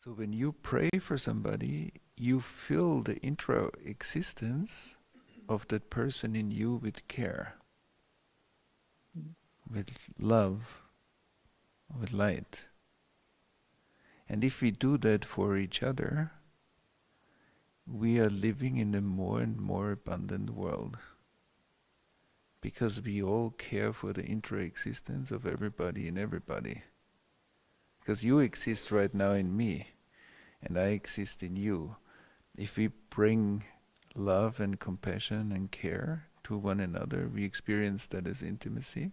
So when you pray for somebody, you fill the intra-existence of that person in you with care, with love, with light. And if we do that for each other, we are living in a more and more abundant world. Because we all care for the intra-existence of everybody and everybody. Because you exist right now in me, and I exist in you. If we bring love and compassion and care to one another, we experience that as intimacy,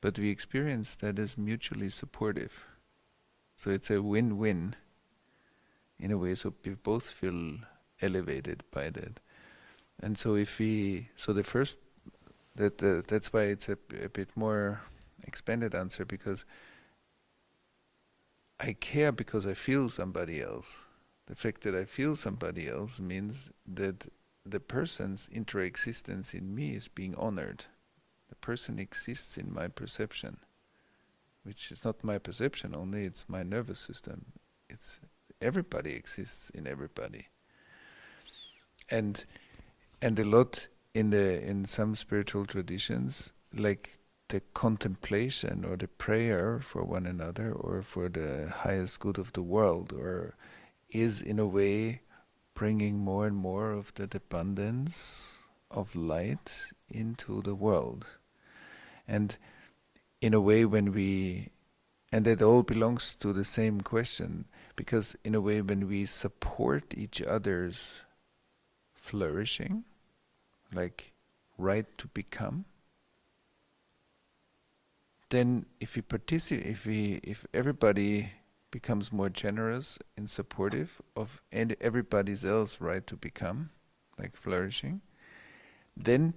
but we experience that as mutually supportive. So it's a win-win in a way, so we both feel elevated by that. And so if we, so the first, that's why it's a bit more expanded answer, because I care because I feel somebody else. The fact that I feel somebody else means that the person's intra-existence in me is being honored. The person exists in my perception, which is not my perception only, it's my nervous system. It's everybody exists in everybody. And a lot in some spiritual traditions, like the contemplation or the prayer for one another or for the highest good of the world, or is in a way bringing more and more of that abundance of light into the world. And in a way when we, and that all belongs to the same question, because in a way when we support each other's flourishing, like right to become, then if we participate, if everybody becomes more generous and supportive of everybody's else right to become, like flourishing, then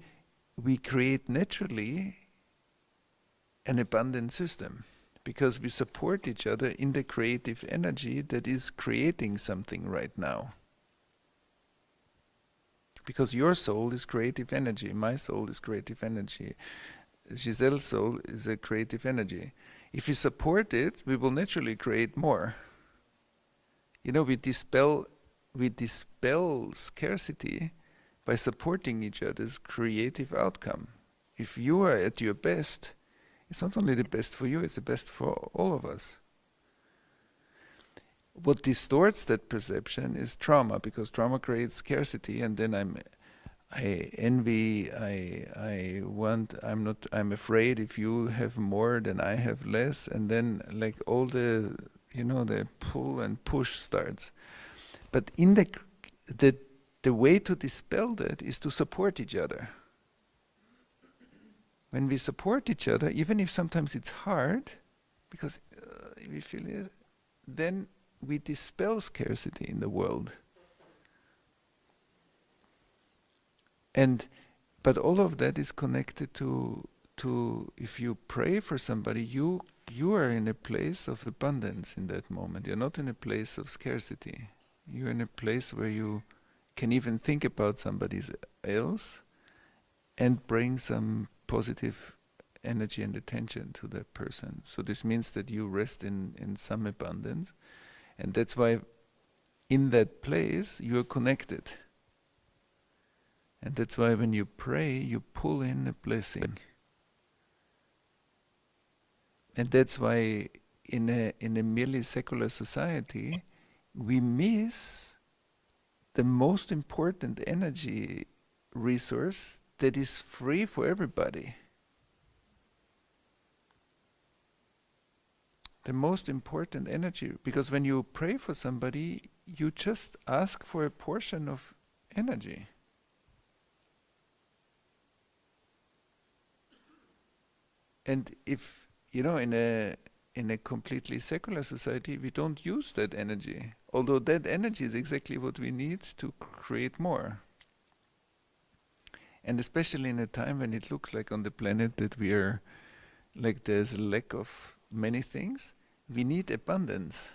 we create naturally an abundant system, because we support each other in the creative energy that is creating something right now. Because your soul is creative energy, my soul is creative energy, Giselle's soul is a creative energy. If we support it, we will naturally create more. You know, we dispel scarcity by supporting each other's creative outcome. If you are at your best, it's not only the best for you, it's the best for all of us. What distorts that perception is trauma, because trauma creates scarcity, and then I envy, I'm afraid if you have more than I have less, and then like all the, the pull and push starts. But in the way to dispel that is to support each other. When we support each other, even if sometimes it's hard, because we feel it, then we dispel scarcity in the world. But all of that is connected to if you pray for somebody, you are in a place of abundance in that moment. You're not in a place of scarcity. You're in a place where you can even think about somebody else and bring some positive energy and attention to that person. So this means that you rest in some abundance, and that's why in that place you are connected. And that's why when you pray, you pull in a blessing. And that's why in a merely secular society, we miss the most important energy resource that is free for everybody. The most important energy, because when you pray for somebody, you just ask for a portion of energy. And if, in a completely secular society, we don't use that energy. Although that energy is exactly what we need to create more. And especially in a time when it looks like on the planet that we are, like there's a lack of many things, we need abundance.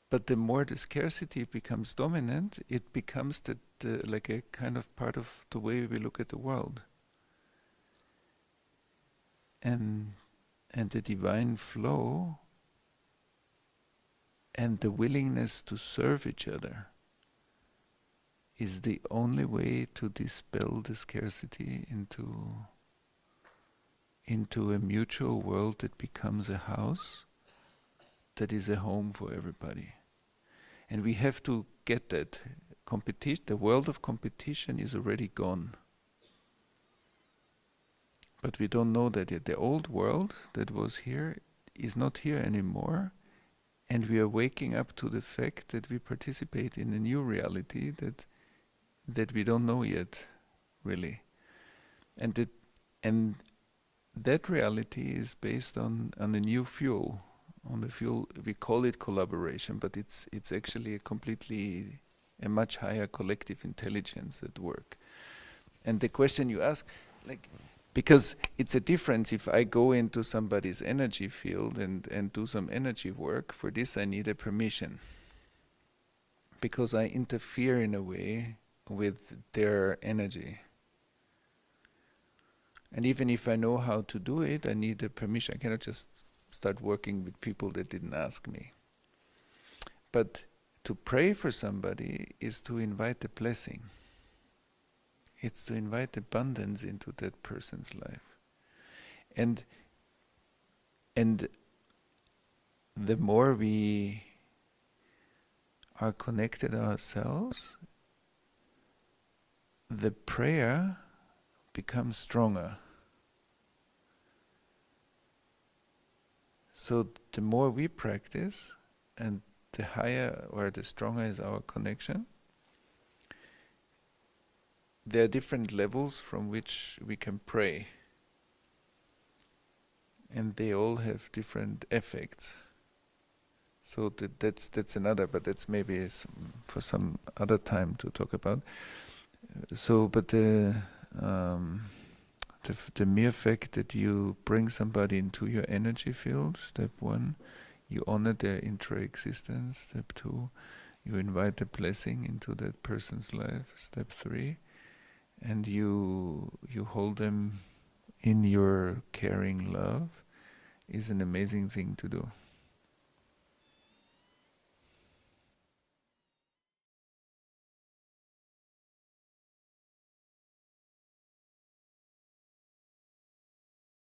But the more the scarcity becomes dominant, it becomes like a kind of part of the way we look at the world. And the divine flow and the willingness to serve each other is the only way to dispel the scarcity into a mutual world that becomes a house that is a home for everybody. And we have to get that. The world of competition is already gone. But we don't know that yet. The old world that was here is not here anymore, and we are waking up to the fact that we participate in a new reality that we don't know yet, really. And that reality is based on a new fuel. On the fuel, we call it collaboration, but it's actually a much higher collective intelligence at work. And the question you ask, because it's a difference if I go into somebody's energy field and do some energy work. For this I need a permission, because I interfere in a way with their energy. And even if I know how to do it, I need a permission. I cannot just start working with people that didn't ask me. But to pray for somebody is to invite a blessing. It's to invite abundance into that person's life. And the more we are connected ourselves, the prayer becomes stronger. So the more we practice, and the higher or the stronger is our connection, there are different levels from which we can pray. And they all have different effects. So that's another, but that's maybe for some other time to talk about. So, but the mere fact that you bring somebody into your energy field, step 1, you honor their intra-existence. Step 2, you invite a blessing into that person's life. Step 3, and you hold them in your caring love, is an amazing thing to do.